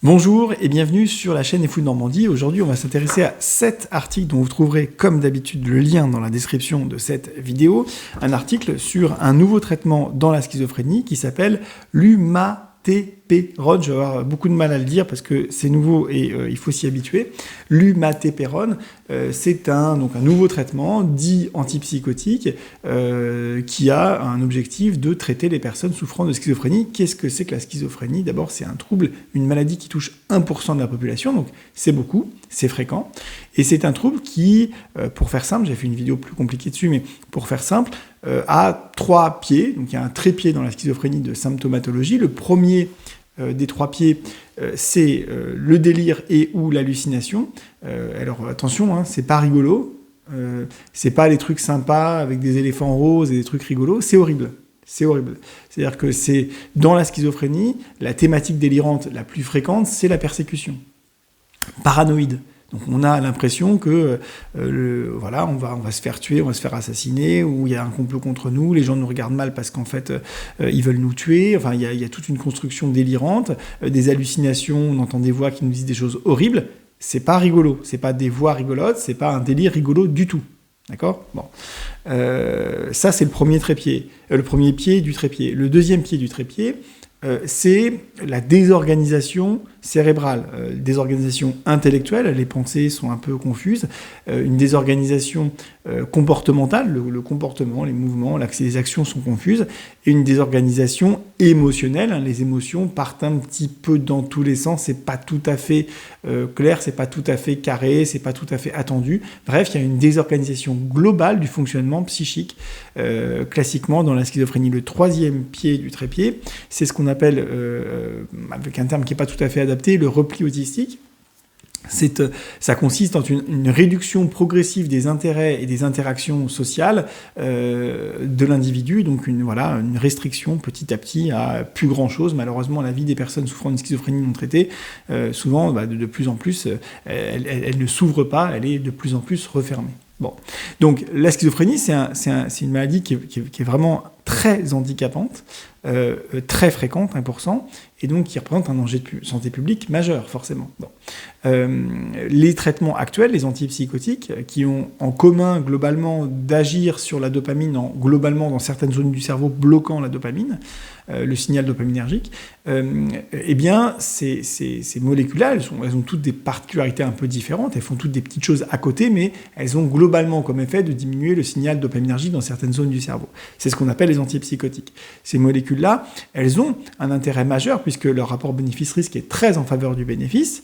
Bonjour et bienvenue sur la chaîne eFood Normandie. Aujourd'hui, on va s'intéresser à 7 articles dont vous trouverez, comme d'habitude, le lien dans la description de cette vidéo. Un article sur un nouveau traitement dans la schizophrénie qui s'appelle l'umateperone. Je vais avoir beaucoup de mal à le dire parce que c'est nouveau et il faut s'y habituer. L'umateperone, c'est un nouveau traitement dit antipsychotique qui a un objectif de traiter les personnes souffrant de schizophrénie. Qu'est-ce que c'est que la schizophrénie? D'abord, c'est un trouble, une maladie qui touche 1% de la population, donc c'est beaucoup, c'est fréquent. Et c'est un trouble qui, pour faire simple, j'ai fait une vidéo plus compliquée dessus, mais pour faire simple, a 3 pieds. Donc il y a un trépied dans la schizophrénie de symptomatologie. Le premier des 3 pieds, c'est le délire et ou l'hallucination. Alors attention, hein, c'est pas rigolo. C'est pas les trucs sympas avec des éléphants roses et des trucs rigolos. C'est horrible. C'est horrible. C'est-à-dire que c'est dans la schizophrénie, la thématique délirante la plus fréquente, c'est la persécution. Paranoïde. Donc on a l'impression que on va se faire tuer, on va se faire assassiner, ou il y a un complot contre nous, les gens nous regardent mal parce qu'en fait ils veulent nous tuer. Enfin, il y a toute une construction délirante, des hallucinations, on entend des voix qui nous disent des choses horribles. C'est pas rigolo, c'est pas des voix rigolotes, c'est pas un délire rigolo du tout. D'accord ? Bon. Ça, c'est le premier trépied, le premier pied du trépied. Le deuxième pied du trépied, c'est la désorganisation cérébrale, désorganisation intellectuelle, les pensées sont un peu confuses, une désorganisation comportementale, le comportement, les mouvements, les actions sont confuses, et une désorganisation émotionnelle, hein, les émotions partent un petit peu dans tous les sens, c'est pas tout à fait clair, c'est pas tout à fait carré, c'est pas tout à fait attendu. Bref, il y a une désorganisation globale du fonctionnement psychique, classiquement dans la schizophrénie. Le troisième pied du trépied, c'est ce qu'on appelle, avec un terme qui n'est pas tout à fait adapté, le repli autistique. Ça consiste en une réduction progressive des intérêts et des interactions sociales de l'individu, donc une restriction petit à petit à plus grand-chose. Malheureusement, la vie des personnes souffrant d'une schizophrénie non traitée, souvent, de plus en plus, elle ne s'ouvre pas, elle est de plus en plus refermée. Bon. Donc la schizophrénie, c'est une maladie qui est vraiment très handicapante, très fréquente, 1%, et donc qui représente un danger de santé publique majeur, forcément. Bon. Les traitements actuels, les antipsychotiques, qui ont en commun globalement d'agir sur la dopamine, globalement dans certaines zones du cerveau bloquant la dopamine, le signal dopaminergique, eh bien, ces molécules-là, elles ont toutes des particularités un peu différentes, elles font toutes des petites choses à côté, mais elles ont globalement comme effet de diminuer le signal dopaminergique dans certaines zones du cerveau. C'est ce qu'on appelle les antipsychotiques. Ces molécules-là, elles ont un intérêt majeur, puisque leur rapport bénéfice-risque est très en faveur du bénéfice.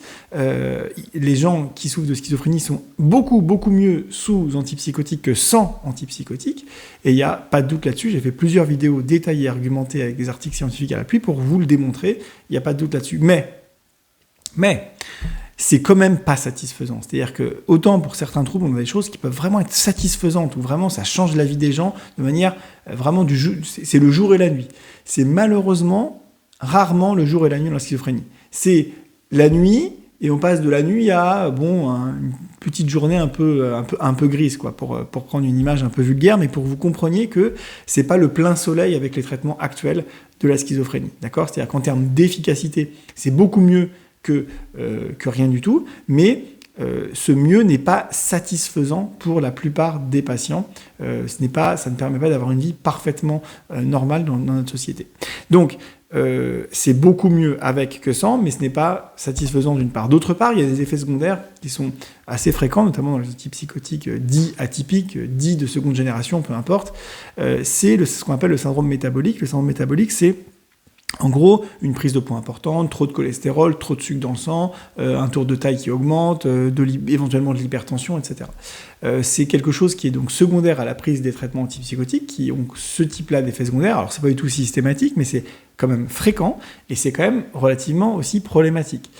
Les gens qui souffrent de schizophrénie sont beaucoup, beaucoup mieux sous antipsychotiques que sans antipsychotiques, et il n'y a pas de doute là-dessus. J'ai fait plusieurs vidéos détaillées et argumentées avec des articles scientifiques à l'appui pour vous le démontrer, il n'y a pas de doute là-dessus. Mais c'est quand même pas satisfaisant. C'est-à-dire que, autant pour certains troubles, on a des choses qui peuvent vraiment être satisfaisantes, où vraiment ça change la vie des gens de manière vraiment c'est le jour et la nuit. C'est malheureusement rarement le jour et la nuit dans la schizophrénie. C'est la nuit, et on passe de la nuit à une petite journée un peu grise, quoi, pour prendre une image un peu vulgaire, mais pour que vous compreniez que c'est pas le plein soleil avec les traitements actuels de la schizophrénie. D'accord ? C'est-à-dire qu'en termes d'efficacité, c'est beaucoup mieux que rien du tout, mais ce mieux n'est pas satisfaisant pour la plupart des patients. Ça ne permet pas d'avoir une vie parfaitement normale dans notre société. Donc, c'est beaucoup mieux avec que sans, mais ce n'est pas satisfaisant d'une part. D'autre part, il y a des effets secondaires qui sont assez fréquents, notamment dans les antipsychotiques dits atypiques, dits de seconde génération, peu importe. C'est ce qu'on appelle le syndrome métabolique. Le syndrome métabolique, c'est en gros, une prise de poids importante, trop de cholestérol, trop de sucre dans le sang, un tour de taille qui augmente, éventuellement de l'hypertension, etc. C'est quelque chose qui est donc secondaire à la prise des traitements antipsychotiques, qui ont ce type-là d'effets secondaires. Alors, c'est pas du tout systématique, mais c'est quand même fréquent, et c'est quand même relativement aussi problématique.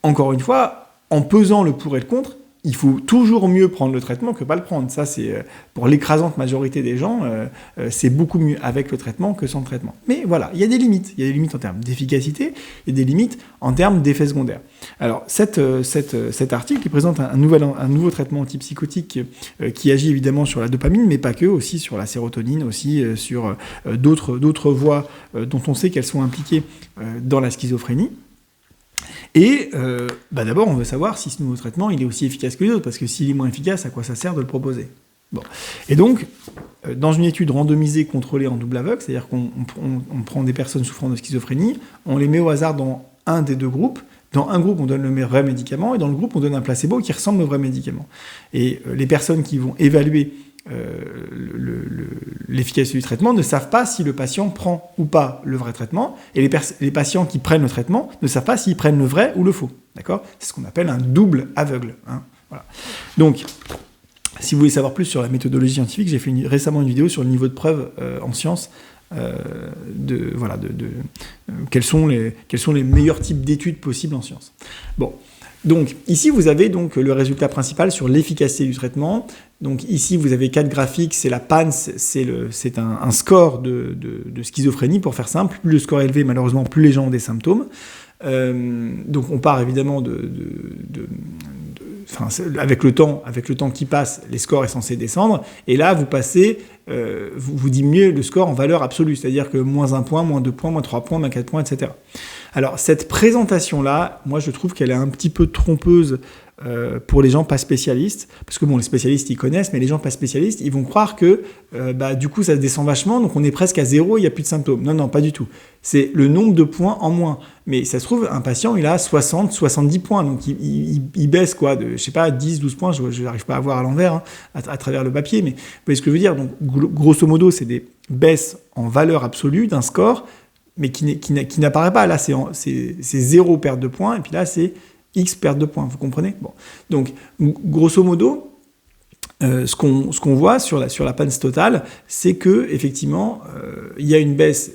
Encore une fois, en pesant le pour et le contre, il faut toujours mieux prendre le traitement que pas le prendre. Ça, c'est pour l'écrasante majorité des gens, c'est beaucoup mieux avec le traitement que sans le traitement. Mais voilà, il y a des limites. Il y a des limites en termes d'efficacité et des limites en termes d'effets secondaires. Alors, cet article, il présente un nouveau traitement antipsychotique qui agit évidemment sur la dopamine, mais pas que, aussi sur la sérotonine, aussi sur d'autres voies dont on sait qu'elles sont impliquées dans la schizophrénie. Et d'abord, on veut savoir si ce nouveau traitement il est aussi efficace que les autres, parce que s'il est moins efficace, à quoi ça sert de le proposer? Bon. Et donc, dans une étude randomisée contrôlée en double aveugle, c'est-à-dire qu'on prend des personnes souffrant de schizophrénie, on les met au hasard dans un des deux groupes. Dans un groupe, on donne le vrai médicament, et dans le groupe, on donne un placebo qui ressemble au vrai médicament. Et les personnes qui vont évaluer l'efficacité du traitement ne savent pas si le patient prend ou pas le vrai traitement, et les patients qui prennent le traitement ne savent pas s'ils prennent le vrai ou le faux. D'accord ? C'est ce qu'on appelle un double aveugle. Hein, voilà. Donc, si vous voulez savoir plus sur la méthodologie scientifique, j'ai fait récemment une vidéo sur le niveau de preuve en sciences, quels sont les meilleurs types d'études possibles en sciences. Bon. Donc, ici, vous avez donc le résultat principal sur l'efficacité du traitement. Donc, ici, vous avez 4 graphiques. C'est la PANSS, c'est un score de schizophrénie, pour faire simple. Plus le score est élevé, malheureusement, plus les gens ont des symptômes. Donc, on part évidemment avec le temps qui passe, les scores sont censés descendre. Et là, vous passez, vous diminuez le score en valeur absolue. C'est-à-dire que moins 1 point, moins 2 points, moins 3 points, moins 4 points, etc. Alors, cette présentation-là, moi, je trouve qu'elle est un petit peu trompeuse pour les gens pas spécialistes. Parce que, bon, les spécialistes, ils connaissent, mais les gens pas spécialistes, ils vont croire que, du coup, ça se descend vachement, donc on est presque à 0, il n'y a plus de symptômes. Non, pas du tout. C'est le nombre de points en moins. Mais ça se trouve, un patient, il a 60, 70 points. Donc, il baisse, quoi, de, je sais pas, 10, 12 points. Je n'arrive pas à voir à l'envers, hein, à travers le papier. Mais vous voyez ce que je veux dire? Donc, grosso modo, c'est des baisses en valeur absolue d'un score, mais qui n'apparaît pas. Là, c'est 0 perte de points, et puis là, c'est X perte de points. Vous comprenez? Bon. Donc, grosso modo, ce qu'on voit sur la PANSS totale, c'est que effectivement, il y a une baisse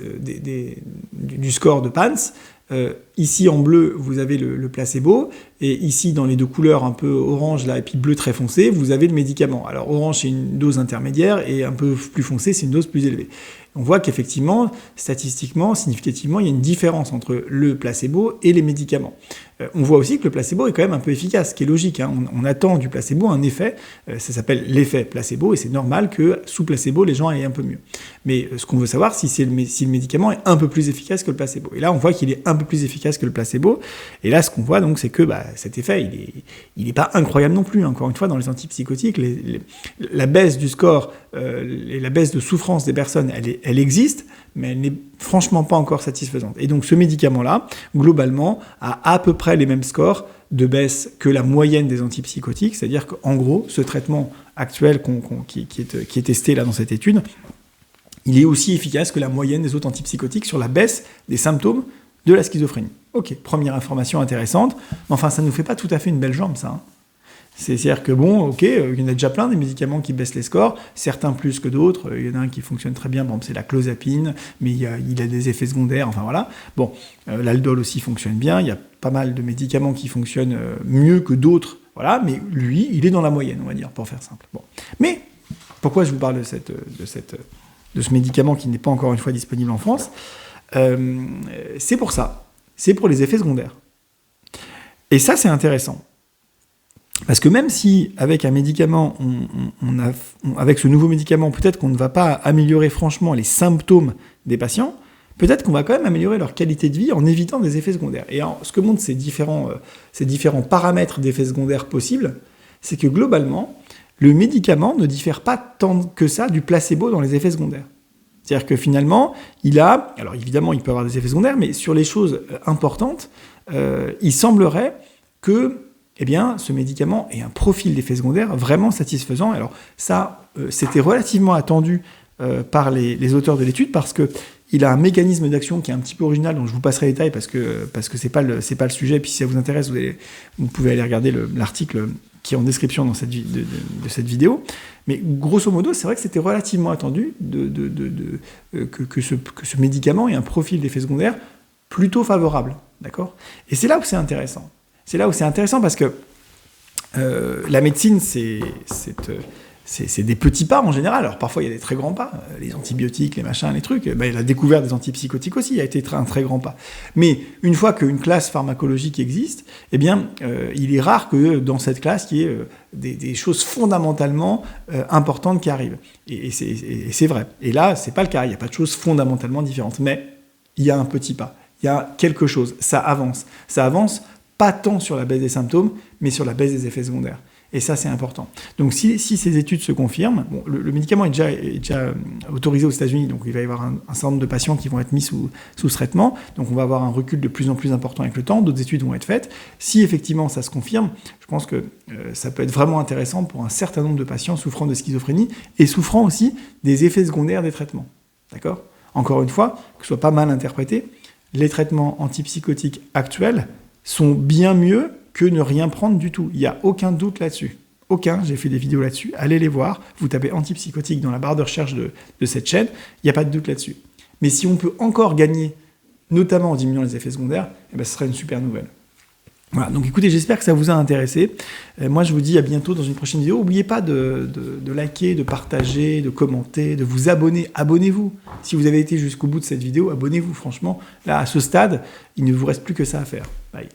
du score de PANSS. Ici en bleu, vous avez le placebo, et ici dans les deux couleurs un peu orange là, et puis bleu très foncé, vous avez le médicament. Alors orange c'est une dose intermédiaire, et un peu plus foncé c'est une dose plus élevée. On voit qu'effectivement, statistiquement, significativement, il y a une différence entre le placebo et les médicaments. On voit aussi que le placebo est quand même un peu efficace, ce qui est logique. Hein. On attend du placebo un effet, ça s'appelle l'effet placebo, et c'est normal que sous placebo, les gens aient un peu mieux. Mais ce qu'on veut savoir, si le médicament est un peu plus efficace que le placebo. Et là, on voit qu'il est un peu plus efficace que le placebo. Et là, ce qu'on voit, donc, c'est que cet effet, il est pas incroyable non plus. Encore une fois, dans les antipsychotiques, la baisse du score et la baisse de souffrance des personnes, elle existe, mais elle n'est franchement pas encore satisfaisante. Et donc, ce médicament-là, globalement, a à peu près les mêmes scores de baisse que la moyenne des antipsychotiques, c'est-à-dire qu'en gros, ce traitement actuel qui est testé là dans cette étude, il est aussi efficace que la moyenne des autres antipsychotiques sur la baisse des symptômes de la schizophrénie. Ok, première information intéressante, mais enfin, ça ne nous fait pas tout à fait une belle jambe, ça. Hein. C'est-à-dire que bon, ok, il y en a déjà plein des médicaments qui baissent les scores, certains plus que d'autres. Il y en a un qui fonctionne très bien, bon, c'est la clozapine, mais il a des effets secondaires, enfin voilà. Bon, l'aldol aussi fonctionne bien, il y a pas mal de médicaments qui fonctionnent mieux que d'autres, voilà, mais lui, il est dans la moyenne, on va dire, pour faire simple. Bon. Mais, pourquoi je vous parle de ce médicament qui n'est pas encore une fois disponible en France? C'est pour ça, c'est pour les effets secondaires. Et ça, c'est intéressant. Parce que même si, avec un médicament, avec ce nouveau médicament, peut-être qu'on ne va pas améliorer franchement les symptômes des patients, peut-être qu'on va quand même améliorer leur qualité de vie en évitant des effets secondaires. Et alors, ce que montrent ces différents paramètres d'effets secondaires possibles, c'est que globalement, le médicament ne diffère pas tant que ça du placebo dans les effets secondaires. C'est-à-dire que finalement, alors évidemment, il peut avoir des effets secondaires, mais sur les choses importantes, il semblerait que ce médicament ait un profil d'effets secondaires vraiment satisfaisant. Alors ça, c'était relativement attendu par les auteurs de l'étude, parce qu'il a un mécanisme d'action qui est un petit peu original, dont je vous passerai les détails parce que c'est pas le sujet. Puis si ça vous intéresse, vous pouvez aller regarder l'article qui est en description de cette vidéo. Mais grosso modo, c'est vrai que c'était relativement attendu que ce médicament ait un profil d'effets secondaires plutôt favorable. D'accord ? Et c'est là où c'est intéressant. C'est là où c'est intéressant parce que la médecine, c'est des petits pas en général. Alors parfois, il y a des très grands pas. Les antibiotiques, les machins, les trucs. La découverte des antipsychotiques aussi a été un très grand pas. Mais une fois qu'une classe pharmacologique existe, il est rare que dans cette classe, il y ait des choses fondamentalement importantes qui arrivent. Et c'est vrai. Et là, c'est pas le cas. Il n'y a pas de choses fondamentalement différentes. Mais il y a un petit pas. Il y a quelque chose. Ça avance. Ça avance pas tant sur la baisse des symptômes, mais sur la baisse des effets secondaires. Et ça, c'est important. Donc, si ces études se confirment, bon, le médicament est déjà autorisé aux États-Unis, donc il va y avoir un certain nombre de patients qui vont être mis sous ce traitement. Donc, on va avoir un recul de plus en plus important avec le temps. D'autres études vont être faites. Si effectivement ça se confirme, je pense que ça peut être vraiment intéressant pour un certain nombre de patients souffrant de schizophrénie et souffrant aussi des effets secondaires des traitements. D'accord ? Encore une fois, que ce soit pas mal interprété, les traitements antipsychotiques actuels sont bien mieux que ne rien prendre du tout. Il n'y a aucun doute là-dessus. Aucun, j'ai fait des vidéos là-dessus. Allez les voir. Vous tapez antipsychotique dans la barre de recherche de cette chaîne. Il n'y a pas de doute là-dessus. Mais si on peut encore gagner, notamment en diminuant les effets secondaires, ce serait une super nouvelle. Voilà, donc écoutez, j'espère que ça vous a intéressé. Moi, je vous dis à bientôt dans une prochaine vidéo. N'oubliez pas de liker, de partager, de commenter, de vous abonner. Abonnez-vous. Si vous avez été jusqu'au bout de cette vidéo, abonnez-vous. Franchement, là, à ce stade, il ne vous reste plus que ça à faire. Bye.